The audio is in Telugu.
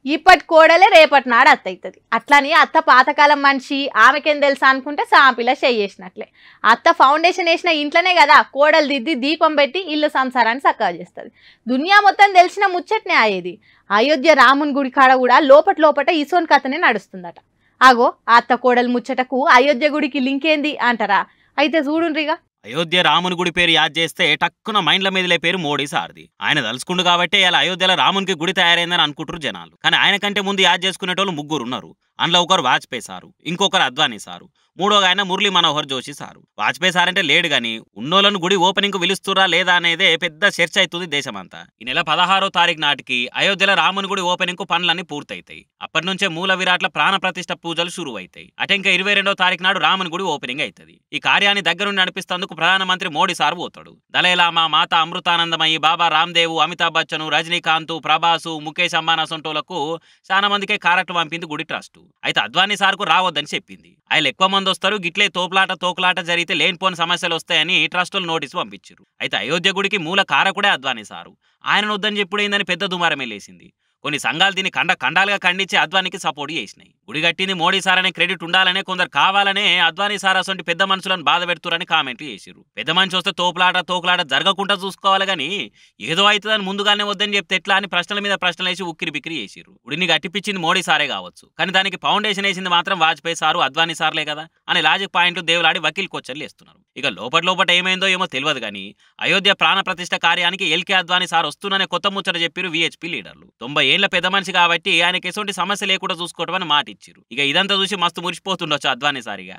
ఇప్పటి కోడలే రేపటి నాడు అత్త అవుతుంది. అట్లని అత్త పాతకాలం మనిషి ఆమెకేం తెలుసా అనుకుంటే సాపిల్ల చేసినట్లే. అత్త ఫౌండేషన్ వేసిన ఇంట్లోనే కదా కోడలు దిద్ది దీపం పెట్టి ఇల్లు సంసారాన్ని చక్కగా చేస్తుంది. దునియా మొత్తం తెలిసిన ముచ్చట్నే అయ్యేది. అయోధ్య రాముని గుడి కాడ కూడా లోపట ఇసోన్ కథనే నడుస్తుందట. ఆగో అత్త కోడలు ముచ్చటకు అయోధ్య గుడికి లింక్ ఏంది అంటారా? అయితే చూడుండ్రిగా. అయోధ్య రాముని గుడి పేరు యాద్ చేస్తే టక్కున మైండ్ల మీదలే పేరు మోడీ సార్ది. ఆయన తలుచుకుండు కాబట్టి ఇలా అయోధ్యలో రామునికి గుడి తయారైందని అనుకుంటారు జనాలు. కానీ ఆయన కంటే ముందు యాద్ చేసుకునేటోళ్ళు ముగ్గురు ఉన్నారు. అందులో ఒకరు వాజ్పేయి సారు, ఇంకొకరు అద్వానీ సారు, మూడోగా ఆయన మురళీ మనోహర్ జోషి సారు. వాజ్పేయి సార్ అంటే లేడు గాని ఉన్నోళ్ళను గుడి ఓపెనింగ్ కు పిలుస్తురా లేదా అనేదే పెద్ద చర్చ అవుతుంది దేశమంతా. ఈ నెల 16వ తారీఖు నాటికి అయోధ్యలో రాముని గుడి ఓపెనింగ్ కు పనులన్నీ పూర్తయితాయి. అప్పటి నుంచే మూల విరాట్ల ప్రాణ ప్రతిష్ఠ పూజలు షురు అవుతాయి. అటే ఇంకా 22వ తారీఖు నాడు రాముని గుడి ఓపెనింగ్ అవుతుంది. ఈ కార్యాన్ని దగ్గరుండి నడిపిస్తేందుకు ప్రధానమంత్రి మోడీ సార్ పోతాడు. దలైలామా, మాత అమృతానందమయ్యి, బాబా రామ్దేవ్, అమితాబ్ బచ్చన్, రజనీకాంత్, ప్రభాసు, ముఖేష్ అంబానీ సొంటోలకు చాలా మందికే కారట్లు పంపింది గుడి ట్రస్ట్. అయితే అద్వానీ సార్ కు రావద్దని చెప్పింది. ఆయన ఎక్కువ మంది వస్తారు, గిట్లే తోకలాట జరిగితే లేనిపోని సమస్యలు వస్తాయని ట్రస్టులు నోటీసు పంపించారు. అయితే అయోధ్య గుడికి మూల కారకుడే అద్వానీ సారు. ఆయన వద్దని చెప్పుడైందని పెద్ద దుమారమే లేసింది. కొన్ని సంఘాలు దీన్ని ఖండాలుగా ఖండించి అద్వానీకి సపోర్ట్ చేసినాయి. గుడి కట్టింది మోడీ సార్ అనే క్రెడిట్ ఉండాలనే కొందరు కావాలనే అద్వానీ సార్ అసలు పెద్ద మనుషులను బాధ పెడుతురని కామెంట్లు చేసిరు. పెద్ద మనిషి వస్తే తోకలాట జరగకుండా చూసుకోవాలి గానీ ఏదో అవుతుందని ముందుగానే వద్దని చెప్తే ఎట్లా అని ప్రశ్నల మీద ప్రశ్నలు వేసి ఉక్కిరి బిక్కిరి చేసిరు. గుడిని కట్టిపించింది మోడీ సారే కావచ్చు, కానీ దానికి ఫౌండేషన్ వేసింది మాత్రం వాజ్పేయి సారు, అద్వానీ సార్లే కదా అని లాజిక్ పాయింట్లు దేవులాడి వకీల్ కొచ్చర్లు వేస్తున్నారు. ఇక లోపల ఏమైందో ఏమో తెలియదు కానీ అయోధ్య ప్రాణ ప్రతిష్ఠ కార్యానికి ఎల్కే అద్వానీ సార్ వస్తున్నానే కొత్త ముచ్చట చెప్పారు విహెచ్పి లీడర్లు. 90 ఏళ్ల పెద్ద మనిషి కాబట్టి ఆయనకి ఎటువంటి సమస్య లేకుండా చూసుకోవటం అని మాట ఇచ్చారు. ఇక ఇదంతా చూసి మస్తు మురిసిపోతుండొచ్చు అద్వానీ సారిగా.